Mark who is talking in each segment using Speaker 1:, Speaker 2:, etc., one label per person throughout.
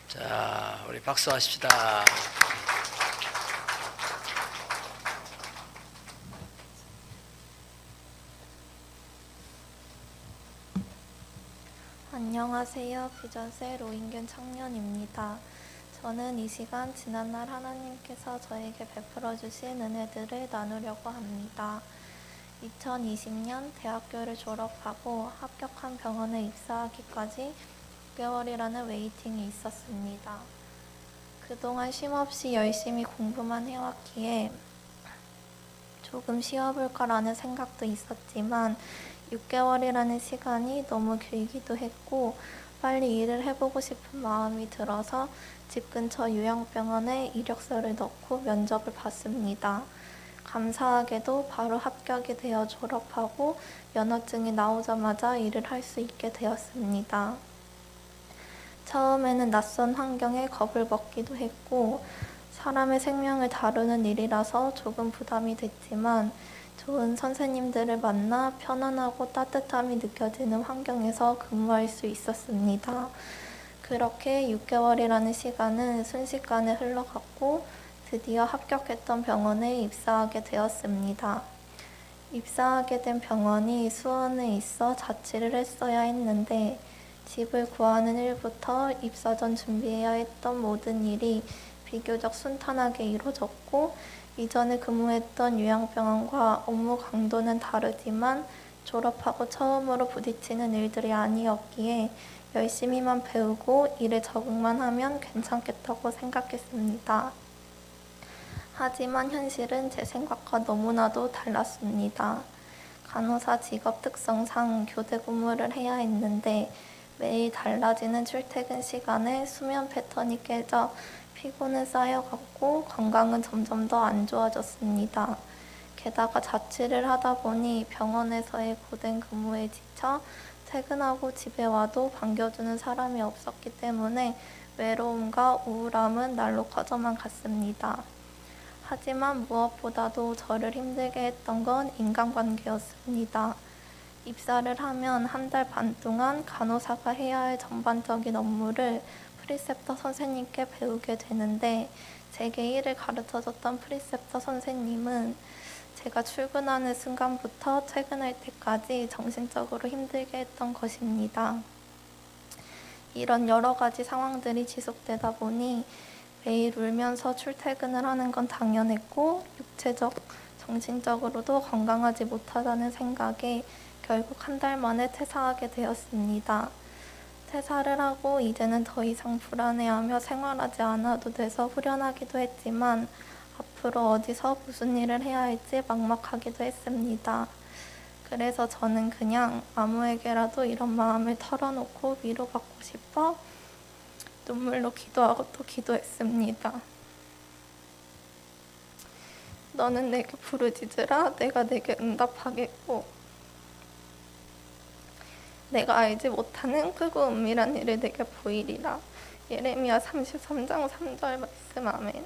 Speaker 1: 자, 우리 박수하십시다.
Speaker 2: 안녕하세요. 비전세 로인견 청년입니다. 저는 이 시간 지난날 하나님께서 저에게 베풀어 주신 은혜들을 나누려고 합니다. 2020년 대학교를 졸업하고 합격한 병원에 입사하기까지 6개월이라는 웨이팅이 있었습니다. 그동안 쉼없이 열심히 공부만 해왔기에 조금 쉬어볼까라는 생각도 있었지만 6개월이라는 시간이 너무 길기도 했고 빨리 일을 해보고 싶은 마음이 들어서 집 근처 요양병원에 이력서를 넣고 면접을 봤습니다. 감사하게도 바로 합격이 되어 졸업하고 면허증이 나오자마자 일을 할 수 있게 되었습니다. 처음에는 낯선 환경에 겁을 먹기도 했고 사람의 생명을 다루는 일이라서 조금 부담이 됐지만 좋은 선생님들을 만나 편안하고 따뜻함이 느껴지는 환경에서 근무할 수 있었습니다. 그렇게 6개월이라는 시간은 순식간에 흘러갔고 드디어 합격했던 병원에 입사하게 되었습니다. 입사하게 된 병원이 수원에 있어 자취를 했어야 했는데 집을 구하는 일부터 입사 전 준비해야 했던 모든 일이 비교적 순탄하게 이루어졌고 이전에 근무했던 요양병원과 업무 강도는 다르지만 졸업하고 처음으로 부딪히는 일들이 아니었기에 열심히만 배우고 일에 적응만 하면 괜찮겠다고 생각했습니다. 하지만 현실은 제 생각과 너무나도 달랐습니다. 간호사 직업 특성상 교대 근무를 해야 했는데 매일 달라지는 출퇴근 시간에 수면 패턴이 깨져 피곤은 쌓여갔고 건강은 점점 더 안 좋아졌습니다. 게다가 자취를 하다 보니 병원에서의 고된 근무에 지쳐 퇴근하고 집에 와도 반겨주는 사람이 없었기 때문에 외로움과 우울함은 날로 커져만 갔습니다. 하지만 무엇보다도 저를 힘들게 했던 건 인간관계였습니다. 입사를 하면 한 달 반 동안 간호사가 해야 할 전반적인 업무를 프리셉터 선생님께 배우게 되는데 제게 일을 가르쳐줬던 프리셉터 선생님은 제가 출근하는 순간부터 퇴근할 때까지 정신적으로 힘들게 했던 것입니다. 이런 여러 가지 상황들이 지속되다 보니 매일 울면서 출퇴근을 하는 건 당연했고 육체적, 정신적으로도 건강하지 못하다는 생각에 결국 한 달 만에 퇴사하게 되었습니다. 퇴사를 하고 이제는 더 이상 불안해하며 생활하지 않아도 돼서 후련하기도 했지만 앞으로 어디서 무슨 일을 해야 할지 막막하기도 했습니다. 그래서 저는 그냥 아무에게라도 이런 마음을 털어놓고 위로받고 싶어 눈물로 기도하고 또 기도했습니다. 너는 내게 부르짖으라 내가 내게 응답하겠고 내가 알지 못하는 크고 은밀한 일을 내게 보이리라. 예레미야 33장 3절 말씀. 아멘.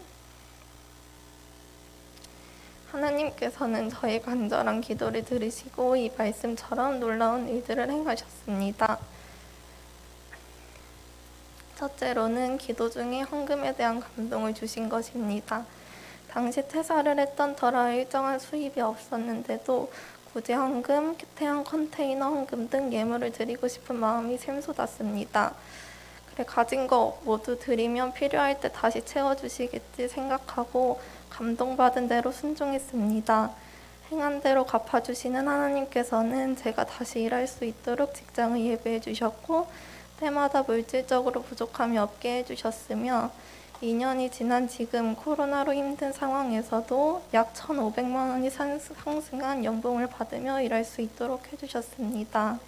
Speaker 2: 하나님께서는 저의 간절한 기도를 들으시고 이 말씀처럼 놀라운 일들을 행하셨습니다. 첫째로는 기도 중에 헌금에 대한 감동을 주신 것입니다. 당시 퇴사를 했던 터라 일정한 수입이 없었는데도 구제 헌금, 태양 컨테이너 헌금 등 예물을 드리고 싶은 마음이 샘솟았습니다. 그래 가진 거 모두 드리면 필요할 때 다시 채워주시겠지 생각하고 감동받은 대로 순종했습니다. 행한 대로 갚아주시는 하나님께서는 제가 다시 일할 수 있도록 직장을 예비해 주셨고 때마다 물질적으로 부족함이 없게 해주셨으며 2년이 지난 지금 코로나로 힘든 상황에서도 약 1,500만 원이 상승한 연봉을 받으며 일할 수 있도록 해주셨습니다.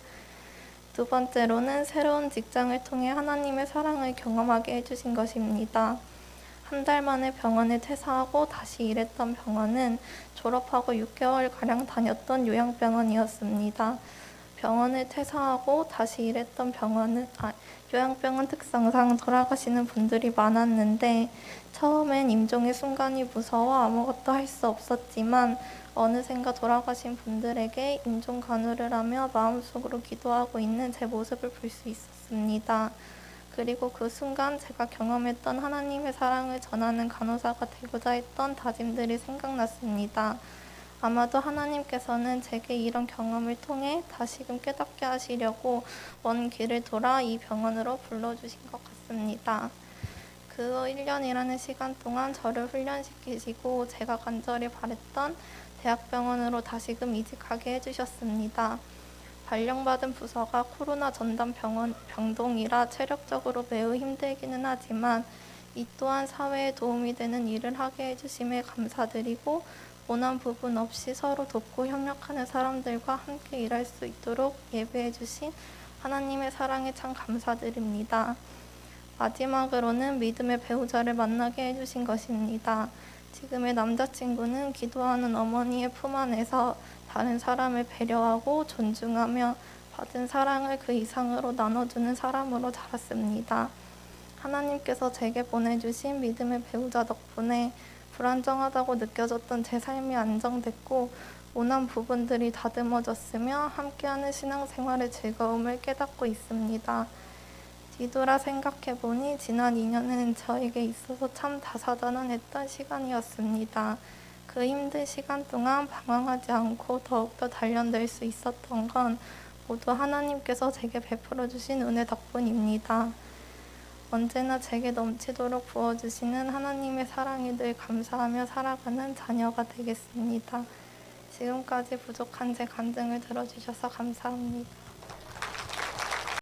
Speaker 2: 두 번째로는 새로운 직장을 통해 하나님의 사랑을 경험하게 해주신 것입니다. 한 달 만에 병원에 퇴사하고 다시 일했던 병원은 졸업하고 6개월가량 다녔던 요양병원이었습니다. 병원을 퇴사하고 다시 일했던 요양병원 특성상 돌아가시는 분들이 많았는데 처음엔 임종의 순간이 무서워 아무것도 할 수 없었지만 어느샌가 돌아가신 분들에게 임종 간호를 하며 마음속으로 기도하고 있는 제 모습을 볼 수 있었습니다. 그리고 그 순간 제가 경험했던 하나님의 사랑을 전하는 간호사가 되고자 했던 다짐들이 생각났습니다. 아마도 하나님께서는 제게 이런 경험을 통해 다시금 깨닫게 하시려고 먼 길을 돌아 이 병원으로 불러주신 것 같습니다. 그 1년이라는 시간 동안 저를 훈련시키시고 제가 간절히 바랬던 대학병원으로 다시금 이직하게 해주셨습니다. 발령받은 부서가 코로나 전담 병동이라 체력적으로 매우 힘들기는 하지만 이 또한 사회에 도움이 되는 일을 하게 해주심에 감사드리고 원한 부분 없이 서로 돕고 협력하는 사람들과 함께 일할 수 있도록 예배해 주신 하나님의 사랑에 참 감사드립니다. 마지막으로는 믿음의 배우자를 만나게 해주신 것입니다. 지금의 남자친구는 기도하는 어머니의 품 안에서 다른 사람을 배려하고 존중하며 받은 사랑을 그 이상으로 나눠주는 사람으로 자랐습니다. 하나님께서 제게 보내주신 믿음의 배우자 덕분에 불안정하다고 느껴졌던 제 삶이 안정됐고 원한 부분들이 다듬어졌으며 함께하는 신앙생활의 즐거움을 깨닫고 있습니다. 뒤돌아 생각해보니 지난 2년은 저에게 있어서 참 다사다난했던 시간이었습니다. 그 힘든 시간 동안 방황하지 않고 더욱더 단련될 수 있었던 건 모두 하나님께서 제게 베풀어 주신 은혜 덕분입니다. 언제나 제게 넘치도록 부어주시는 하나님의 사랑에 늘 감사하며 살아가는 자녀가 되겠습니다. 지금까지 부족한 제 간증을 들어주셔서 감사합니다.